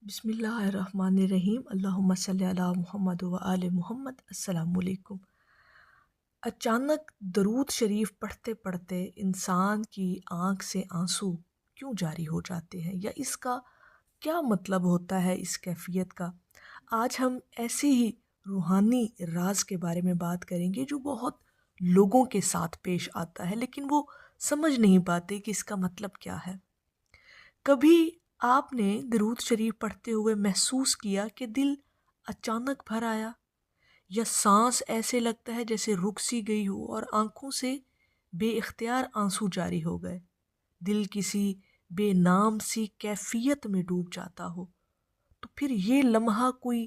بسم اللہ الرحمن الرحیم، اللہم صلی علی محمد و آل محمد۔ السلام علیکم۔ اچانک درود شریف پڑھتے پڑھتے انسان کی آنکھ سے آنسو کیوں جاری ہو جاتے ہیں، یا اس کا کیا مطلب ہوتا ہے اس کیفیت کا؟ آج ہم ایسے ہی روحانی راز کے بارے میں بات کریں گے جو بہت لوگوں کے ساتھ پیش آتا ہے، لیکن وہ سمجھ نہیں پاتے کہ اس کا مطلب کیا ہے۔ کبھی آپ نے درود شریف پڑھتے ہوئے محسوس کیا کہ دل اچانک بھر آیا، یا سانس ایسے لگتا ہے جیسے رک سی گئی ہو اور آنکھوں سے بے اختیار آنسو جاری ہو گئے، دل کسی بے نام سی کیفیت میں ڈوب جاتا ہو؟ تو پھر یہ لمحہ کوئی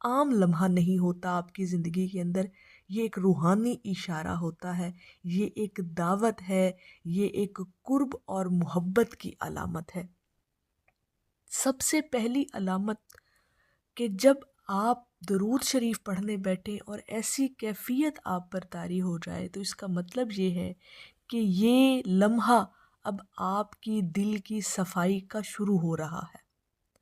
عام لمحہ نہیں ہوتا آپ کی زندگی کے اندر، یہ ایک روحانی اشارہ ہوتا ہے، یہ ایک دعوت ہے، یہ ایک قرب اور محبت کی علامت ہے۔ سب سے پہلی علامت کہ جب آپ درود شریف پڑھنے بیٹھیں اور ایسی کیفیت آپ پر طاری ہو جائے، تو اس کا مطلب یہ ہے کہ یہ لمحہ اب آپ کی دل کی صفائی کا شروع ہو رہا ہے۔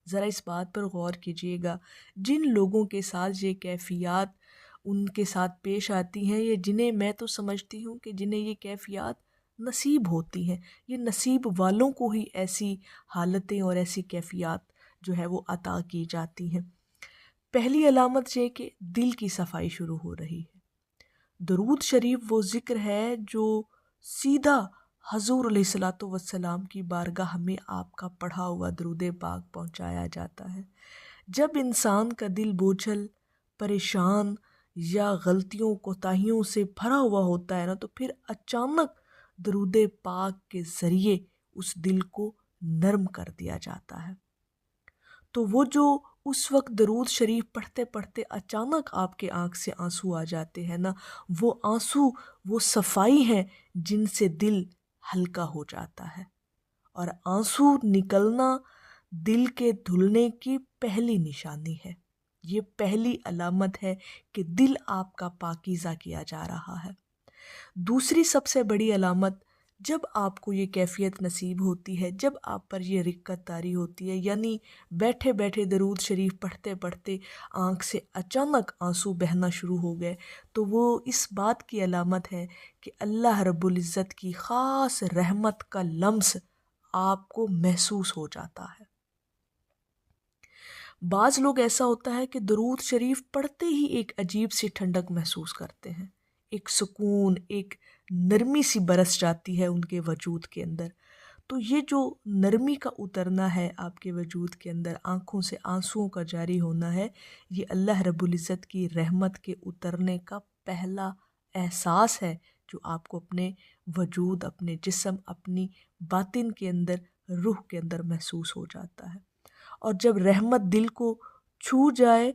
ذرا اس بات پر غور کیجیے گا، جن لوگوں کے ساتھ یہ کیفیات ان کے ساتھ پیش آتی ہیں، یہ جنہیں میں تو سمجھتی ہوں کہ جنہیں یہ کیفیات نصیب ہوتی ہیں، یہ نصیب والوں کو ہی ایسی حالتیں اور ایسی کیفیات جو ہے وہ عطا کی جاتی ہیں۔ پہلی علامت یہ کہ دل کی صفائی شروع ہو رہی ہے۔ درود شریف وہ ذکر ہے جو سیدھا حضور علیہ الصلوۃ والسلام کی بارگاہ میں آپ کا پڑھا ہوا درود پاک پہنچایا جاتا ہے۔ جب انسان کا دل بوجھل، پریشان یا غلطیوں کوتاہیوں سے بھرا ہوا ہوتا ہے نا، تو پھر اچانک درود پاک کے ذریعے اس دل کو نرم کر دیا جاتا ہے۔ تو وہ جو اس وقت درود شریف پڑھتے پڑھتے اچانک آپ کے آنکھ سے آنسو آ جاتے ہیں نا، وہ آنسو وہ صفائی ہیں جن سے دل ہلکا ہو جاتا ہے۔ اور آنسو نکلنا دل کے دھلنے کی پہلی نشانی ہے، یہ پہلی علامت ہے کہ دل آپ کا پاکیزہ کیا جا رہا ہے۔ دوسری سب سے بڑی علامت، جب آپ کو یہ کیفیت نصیب ہوتی ہے، جب آپ پر یہ رکت طاری ہوتی ہے، یعنی بیٹھے بیٹھے درود شریف پڑھتے پڑھتے آنکھ سے اچانک آنسو بہنا شروع ہو گئے، تو وہ اس بات کی علامت ہے کہ اللہ رب العزت کی خاص رحمت کا لمس آپ کو محسوس ہو جاتا ہے۔ بعض لوگ ایسا ہوتا ہے کہ درود شریف پڑھتے ہی ایک عجیب سی ٹھنڈک محسوس کرتے ہیں، ایک سکون، ایک نرمی سی برس جاتی ہے ان کے وجود کے اندر۔ تو یہ جو نرمی کا اترنا ہے آپ کے وجود کے اندر، آنکھوں سے آنسوؤں کا جاری ہونا ہے، یہ اللہ رب العزت کی رحمت کے اترنے کا پہلا احساس ہے جو آپ کو اپنے وجود، اپنے جسم، اپنی باطن کے اندر، روح کے اندر محسوس ہو جاتا ہے۔ اور جب رحمت دل کو چھو جائے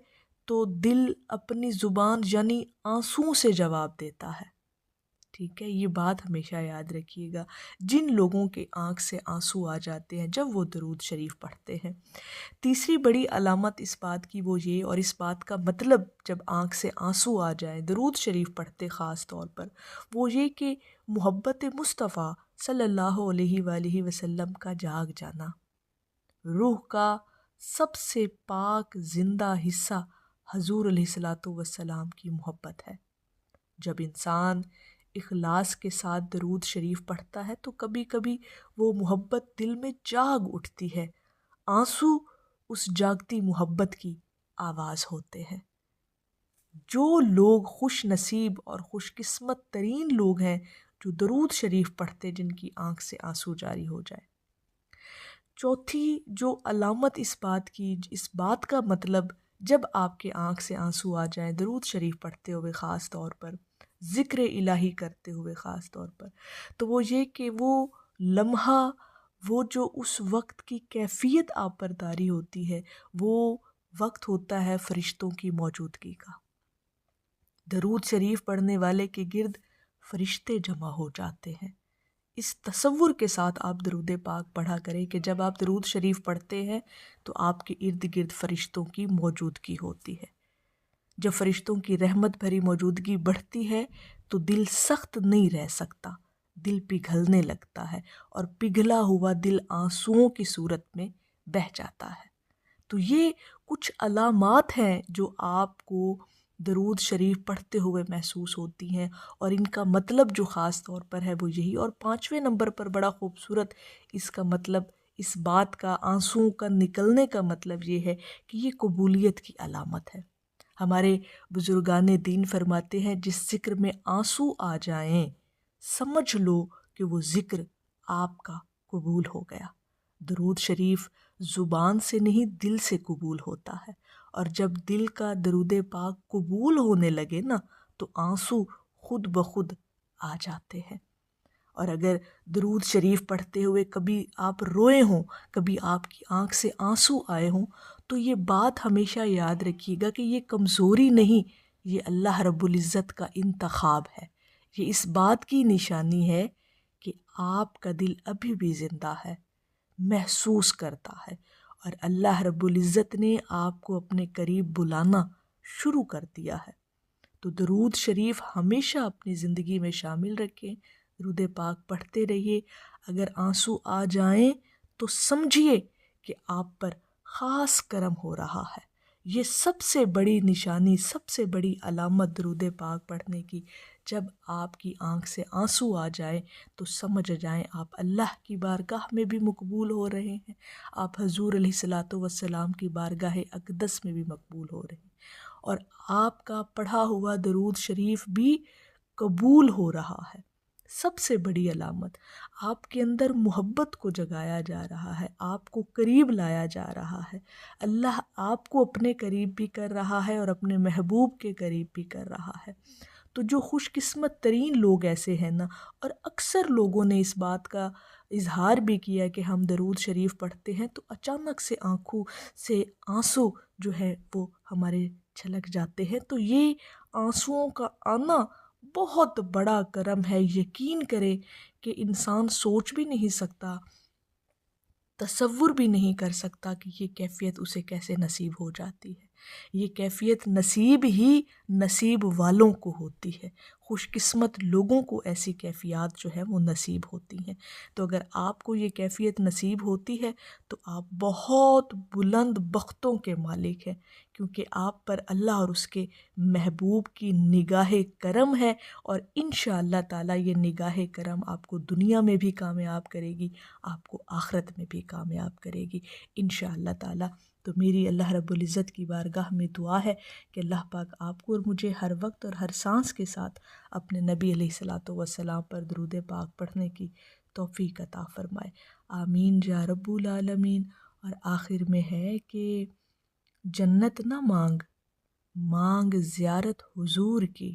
تو دل اپنی زبان یعنی آنسوؤں سے جواب دیتا ہے۔ ٹھیک ہے، یہ بات ہمیشہ یاد رکھیے گا، جن لوگوں کے آنکھ سے آنسو آ جاتے ہیں جب وہ درود شریف پڑھتے ہیں۔ تیسری بڑی علامت اس بات کی وہ یہ، اور اس بات کا مطلب جب آنکھ سے آنسو آ جائیں درود شریف پڑھتے خاص طور پر، وہ یہ کہ محبت مصطفیٰ صلی اللہ علیہ وآلہ وسلم کا جاگ جانا۔ روح کا سب سے پاک زندہ حصہ حضور علیہ الصلوۃ والسلام کی محبت ہے۔ جب انسان اخلاص کے ساتھ درود شریف پڑھتا ہے تو کبھی کبھی وہ محبت دل میں جاگ اٹھتی ہے، آنسو اس جاگتی محبت کی آواز ہوتے ہیں۔ جو لوگ خوش نصیب اور خوش قسمت ترین لوگ ہیں جو درود شریف پڑھتے جن کی آنکھ سے آنسو جاری ہو جائے۔ چوتھی جو علامت اس بات کی، اس بات کا مطلب جب آپ کے آنکھ سے آنسو آ جائیں درود شریف پڑھتے ہوئے خاص طور پر، ذکر الہی کرتے ہوئے خاص طور پر، تو وہ یہ کہ وہ لمحہ، وہ جو اس وقت کی کیفیت آپ پر طاری ہوتی ہے، وہ وقت ہوتا ہے فرشتوں کی موجودگی کا۔ درود شریف پڑھنے والے کے گرد فرشتے جمع ہو جاتے ہیں۔ اس تصور کے ساتھ آپ درود پاک پڑھا کریں کہ جب آپ درود شریف پڑھتے ہیں تو آپ کے ارد گرد فرشتوں کی موجودگی ہوتی ہے۔ جب فرشتوں کی رحمت بھری موجودگی بڑھتی ہے تو دل سخت نہیں رہ سکتا، دل پگھلنے لگتا ہے، اور پگھلا ہوا دل آنسوؤں کی صورت میں بہہ جاتا ہے۔ تو یہ کچھ علامات ہیں جو آپ کو درود شریف پڑھتے ہوئے محسوس ہوتی ہیں، اور ان کا مطلب جو خاص طور پر ہے وہ یہی، اور 5ویں نمبر پر بڑا خوبصورت اس کا مطلب، اس بات کا، آنسوؤں کا نکلنے کا مطلب یہ ہے کہ یہ قبولیت کی علامت ہے۔ ہمارے بزرگان دین فرماتے ہیں جس ذکر میں آنسو آ جائیں سمجھ لو کہ وہ ذکر آپ کا قبول ہو گیا۔ درود شریف زبان سے نہیں دل سے قبول ہوتا ہے، اور جب دل کا درود پاک قبول ہونے لگے نا تو آنسو خود بخود آ جاتے ہیں۔ اور اگر درود شریف پڑھتے ہوئے کبھی آپ روئے ہوں، کبھی آپ کی آنکھ سے آنسو آئے ہوں، تو یہ بات ہمیشہ یاد رکھیے گا کہ یہ کمزوری نہیں، یہ اللہ رب العزت کا انتخاب ہے۔ یہ اس بات کی نشانی ہے کہ آپ کا دل ابھی بھی زندہ ہے، محسوس کرتا ہے، اور اللہ رب العزت نے آپ کو اپنے قریب بلانا شروع کر دیا ہے۔ تو درود شریف ہمیشہ اپنی زندگی میں شامل رکھیں، درود پاک پڑھتے رہیے۔ اگر آنسو آ جائیں تو سمجھیے کہ آپ پر خاص کرم ہو رہا ہے۔ یہ سب سے بڑی نشانی، سب سے بڑی علامت درود پاک پڑھنے کی، جب آپ کی آنکھ سے آنسو آ جائیں تو سمجھ جائیں آپ اللہ کی بارگاہ میں بھی مقبول ہو رہے ہیں، آپ حضور علیہ الصلاۃ والسلام کی بارگاہ اقدس میں بھی مقبول ہو رہے ہیں، اور آپ کا پڑھا ہوا درود شریف بھی قبول ہو رہا ہے۔ سب سے بڑی علامت، آپ کے اندر محبت کو جگایا جا رہا ہے، آپ کو قریب لایا جا رہا ہے، اللہ آپ کو اپنے قریب بھی کر رہا ہے اور اپنے محبوب کے قریب بھی کر رہا ہے۔ تو جو خوش قسمت ترین لوگ ایسے ہیں نا، اور اکثر لوگوں نے اس بات کا اظہار بھی کیا کہ ہم درود شریف پڑھتے ہیں تو اچانک سے آنکھوں سے آنسو جو ہے وہ ہمارے چھلک جاتے ہیں، تو یہ آنسوؤں کا آنا بہت بڑا کرم ہے۔ یقین کرے کہ انسان سوچ بھی نہیں سکتا، تصور بھی نہیں کر سکتا کہ یہ کیفیت اسے کیسے نصیب ہو جاتی ہے۔ یہ کیفیت نصیب ہی نصیب والوں کو ہوتی ہے، خوش قسمت لوگوں کو ایسی کیفیات جو ہے وہ نصیب ہوتی ہیں۔ تو اگر آپ کو یہ کیفیت نصیب ہوتی ہے تو آپ بہت بلند بختوں کے مالک ہیں، کیونکہ آپ پر اللہ اور اس کے محبوب کی نگاہ کرم ہے، اور انشاءاللہ تعالیٰ یہ نگاہ کرم آپ کو دنیا میں بھی کامیاب کرے گی، آپ کو آخرت میں بھی کامیاب کرے گی انشاءاللہ تعالیٰ۔ تو میری اللہ رب العزت کی بارگاہ میں دعا ہے کہ اللہ پاک آپ کو اور مجھے ہر وقت اور ہر سانس کے ساتھ اپنے نبی علیہ الصلاۃ والسلام پر درود پاک پڑھنے کی توفیق عطا فرمائے، آمین یا رب العالمین۔ اور آخر میں ہے کہ جنت نہ مانگ، مانگ زیارت حضور کی،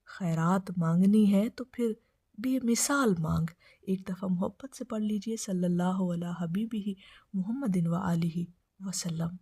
خیرات مانگنی ہے تو پھر بے مثال مانگ۔ ایک دفعہ محبت سے پڑھ لیجئے، صلی اللہ علیہ حبیبہ محمد و آلہ وسلم۔